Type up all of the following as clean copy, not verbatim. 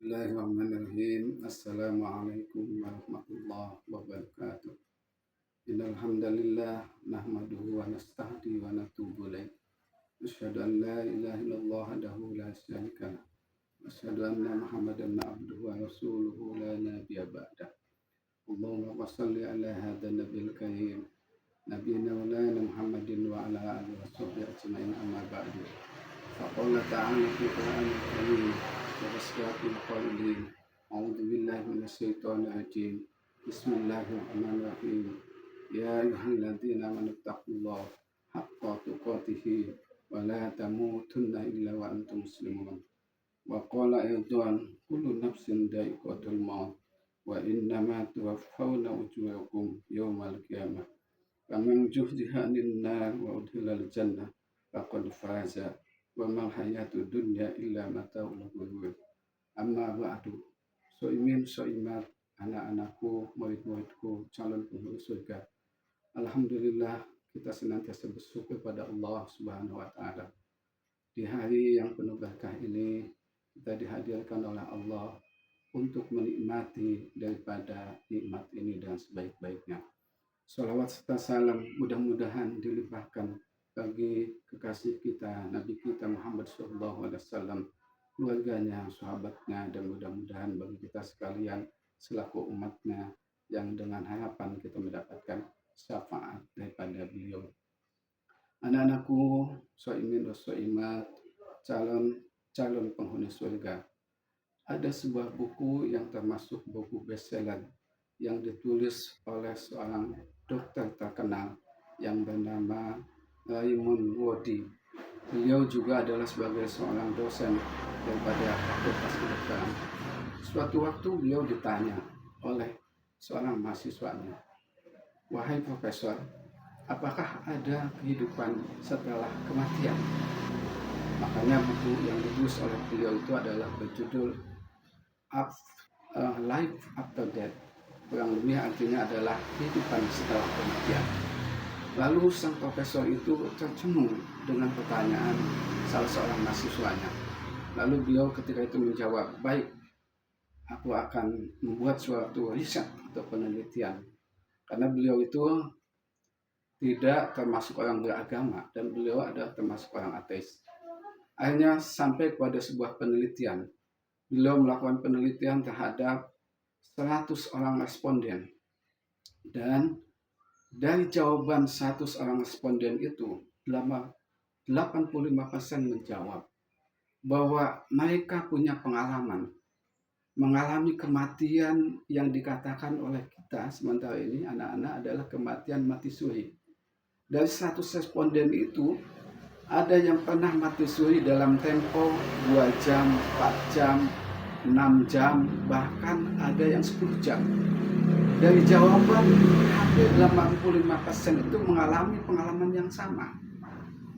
Bismillahirrahmanirrahim. Assalamualaikum warahmatullahi wabarakatuh. Innal hamdalillah nahmaduhu wa nasta'inu wa natubu ilaih. Asyhadu an la ilaha illallah wahdahu la syarika lah. Asyhadu anna Muhammadan abduhu wa rasuluhu la nabiyya ba'dah. Allahumma shalli ala hadzal nabiyil karim. Nabiyina Maulana Muhammadin wa ala alihi wa sahbihi ajma'in amma ba'du. Faqala ta'ala fi Qur'anil Karim wa asyrafil qailin. A'udzu billahi minasyaitonir rajim. Bismillahirrahmanirrahim. Ya ayyuhalladzina amanu taqullaha haqqa tuqatih wa la tamutunna illa wa antum muslimun. Wa qala aidan kullu nafsin dha'iqatul maut wa innama tuwaffawna ujurakum yawmal qiyamah. Faman zuhziha 'anil nar wa udkhilal jannah faqad faza wa mal hayatud dunya illa mata'ul ghurur. Amma ba'du. Soimat anak-anakku, murid-muridku, calon penghuni surga. Alhamdulillah, kita senantiasa bersyukur pada Allah Subhanahu wa taala. Di hari yang penuh berkah ini, kita dihadirkan oleh Allah untuk menikmati daripada nikmat ini dan sebaik-baiknya. Salawat serta salam mudah-mudahan dilimpahkan bagi kekasih kita, Nabi kita Muhammad SAW, keluarganya, sahabatnya, dan mudah-mudahan bagi kita sekalian selaku umatnya yang dengan harapan kita mendapatkan syafaat daripada beliau. Anak-anakku, soimin dan soimat, calon penghuni surga. Ada sebuah buku yang termasuk buku bestseller yang ditulis oleh seorang dokter terkenal yang bernama Raymond Wodi. Beliau juga adalah sebagai seorang dosen daripada fakultas kedokteran. Suatu waktu beliau ditanya oleh seorang mahasiswanya, "Wahai profesor, apakah ada kehidupan setelah kematian?" Makanya buku yang ditulis oleh beliau itu adalah berjudul Life After Death. Kurang lebih artinya adalah kehidupan setelah kematian. Lalu sang profesor itu tercengung dengan pertanyaan salah seorang mahasiswanya. Lalu beliau ketika itu menjawab, "Baik, aku akan membuat suatu riset atau penelitian." Karena beliau itu tidak termasuk orang beragama dan beliau adalah termasuk orang ateis. Akhirnya sampai kepada sebuah penelitian. Beliau melakukan penelitian terhadap 100 orang responden. Dan dari jawaban 100 orang responden itu, 85% menjawab bahwa mereka punya pengalaman mengalami kematian yang dikatakan oleh kita sementara ini anak-anak adalah kematian mati suri. Dari 100 responden itu, ada yang pernah mati suri dalam tempo 2 jam, 4 jam, 6 jam, bahkan ada yang 10 jam. Dari jawaban hampir 85% itu mengalami pengalaman yang sama.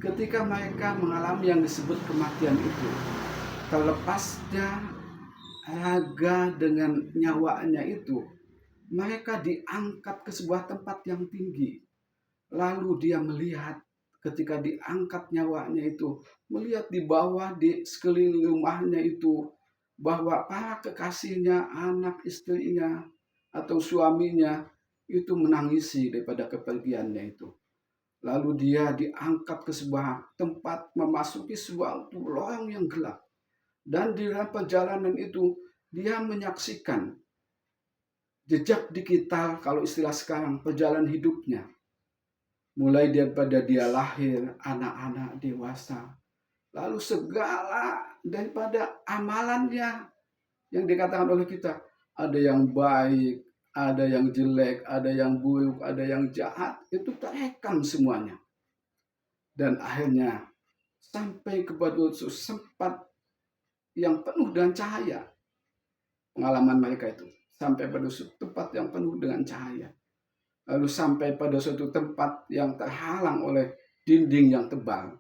Ketika mereka mengalami yang disebut kematian itu, terlepasnya raga dengan nyawanya itu, mereka diangkat ke sebuah tempat yang tinggi. Lalu dia melihat ketika diangkat nyawanya itu, melihat di bawah di sekeliling rumahnya itu, bahwa para kekasihnya, anak istrinya, atau suaminya itu menangisi daripada kepergiannya itu. Lalu dia diangkat ke sebuah tempat, memasuki sebuah lorong yang gelap. Dan di dalam perjalanan itu, dia menyaksikan jejak digital, kalau istilah sekarang, perjalanan hidupnya. Mulai daripada dia lahir, anak-anak, dewasa. Lalu segala daripada amalannya yang dikatakan oleh kita. Ada yang baik, ada yang jelek, ada yang buruk, ada yang jahat. Itu terekam semuanya. Dan akhirnya sampai kepada sempat yang penuh dengan cahaya. Pengalaman mereka itu. Sampai pada suatu tempat yang penuh dengan cahaya. Lalu sampai pada suatu tempat yang terhalang oleh dinding yang tebal.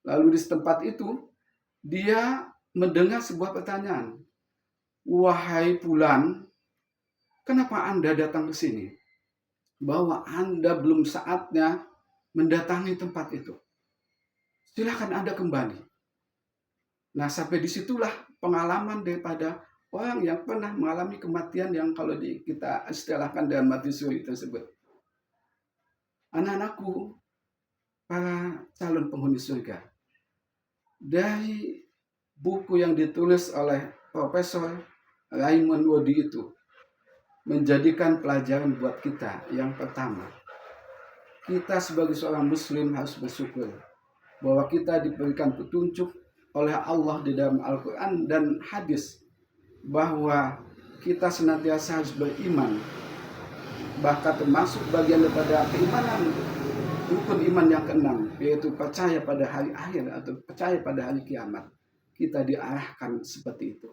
Lalu di tempat itu, dia mendengar sebuah pertanyaan. "Wahai Fulan, kenapa Anda datang ke sini? Bahwa Anda belum saatnya mendatangi tempat itu. Silakan Anda kembali." Nah, sampai disitulah pengalaman daripada orang yang pernah mengalami kematian yang kalau kita istilahkan dengan mati suri tersebut. Anak-anakku, para calon penghuni surga, dari buku yang ditulis oleh Profesor Raymond Wodi itu menjadikan pelajaran buat kita. Yang pertama, kita sebagai seorang muslim harus bersyukur bahwa kita diberikan petunjuk oleh Allah di dalam Al-Quran dan hadis bahwa kita senantiasa harus beriman. Bahkan termasuk bagian daripada keimanan, rukun iman yang keenam, yaitu percaya pada hari akhir atau percaya pada hari kiamat. Kita diarahkan seperti itu.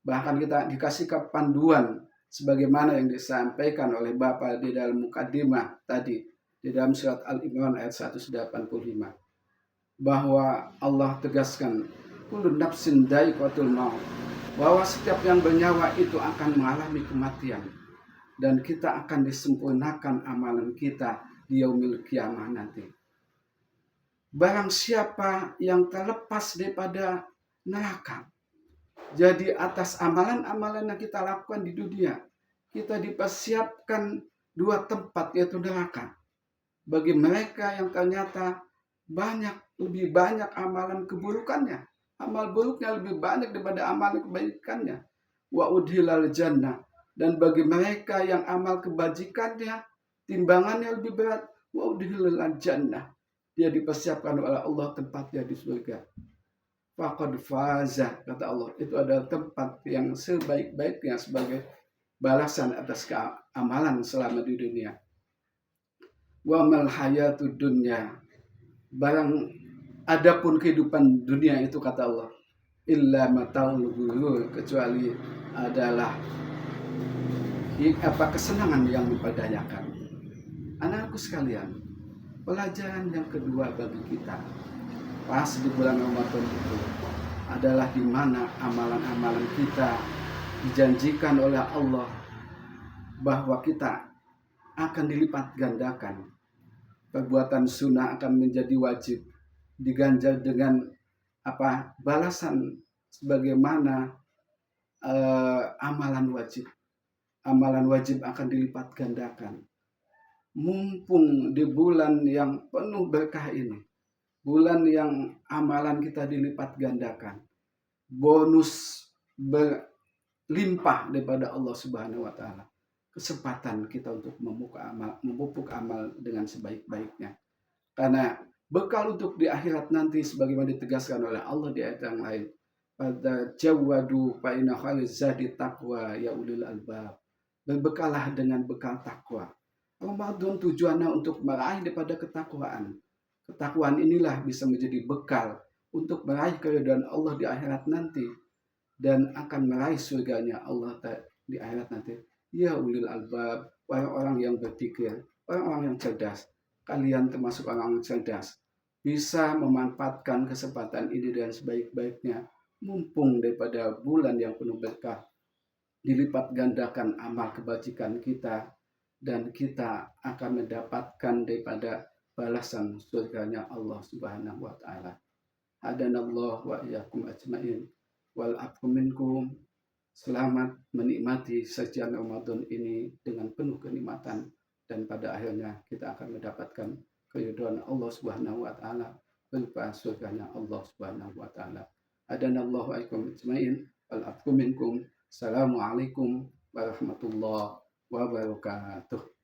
Bahkan kita dikasih panduan sebagaimana yang disampaikan oleh Bapak di dalam mukadimah tadi, di dalam surat Al-Imran ayat 185. Bahwa Allah tegaskan, kullu nafsin dha'iqatul maut, bahwa setiap yang bernyawa itu akan mengalami kematian. Dan kita akan disempurnakan amalan kita di yaumil kiamah nanti. Barang siapa yang terlepas daripada neraka, jadi atas amalan-amalan yang kita lakukan di dunia, kita dipersiapkan dua tempat, yaitu neraka. Bagi mereka yang ternyata lebih banyak amalan keburukannya, amal buruknya lebih banyak daripada amalan kebaikannya. Wa udhilal jannah, dan bagi mereka yang amal kebajikannya timbangannya lebih berat, wa udhilal jannah, dia dipersiapkan oleh Allah tempatnya di surga. Faqad faza, kata Allah, itu adalah tempat yang sebaik-baiknya sebagai balasan atas amalan selama di dunia. Wa mal hayatud dunya, barang adapun kehidupan dunia itu, kata Allah, illa mataul ghurur, kecuali adalah kesenangan yang memperdayakan. Anakku sekalian, pelajaran yang kedua bagi kita pas di bulan Ramadan itu adalah di mana amalan-amalan kita dijanjikan oleh Allah bahwa kita akan dilipat gandakan. Perbuatan sunnah akan menjadi wajib, diganjar dengan balasan sebagaimana amalan wajib. Amalan wajib akan dilipat gandakan. Mumpung di bulan yang penuh berkah ini, bulan yang amalan kita dilipat gandakan, bonus berlimpah daripada Allah Subhanahu wa Ta'ala, kesempatan kita untuk memupuk amal dengan sebaik-baiknya. Karena bekal untuk di akhirat nanti sebagaimana ditegaskan oleh Allah di ayat yang lain, pada jawadu fa inna khairaz zadi taqwa ya ulil albab. Berbekalah dengan bekal takwa. Ramadan tujuannya untuk meraih daripada ketakwaan. Ketakwaan inilah bisa menjadi bekal untuk meraih keridhaan Allah di akhirat nanti dan akan meraih surganya Allah di akhirat nanti. Ya ulil albab, orang-orang yang berpikir, orang-orang yang cerdas. Kalian termasuk orang yang cerdas, bisa memanfaatkan kesempatan ini dengan sebaik-baiknya, mumpung daripada bulan yang penuh berkah. Dilipat gandakan amal kebajikan kita, dan kita akan mendapatkan daripada balasan surganya Allah Subhanahu wa Ta'ala. Hadanallah wa iyyakum ajmain wal afu minkum. Selamat menikmati sajian Ramadan ini dengan penuh kenikmatan, dan pada akhirnya kita akan mendapatkan keridhaan Allah Subhanahu wa Ta'ala berupa surganya Allah Subhanahu wa Ta'ala. Hadanallahu wa iyyakum ajmain wal afu minkum. Assalamualaikum warahmatullahi wabarakatuh.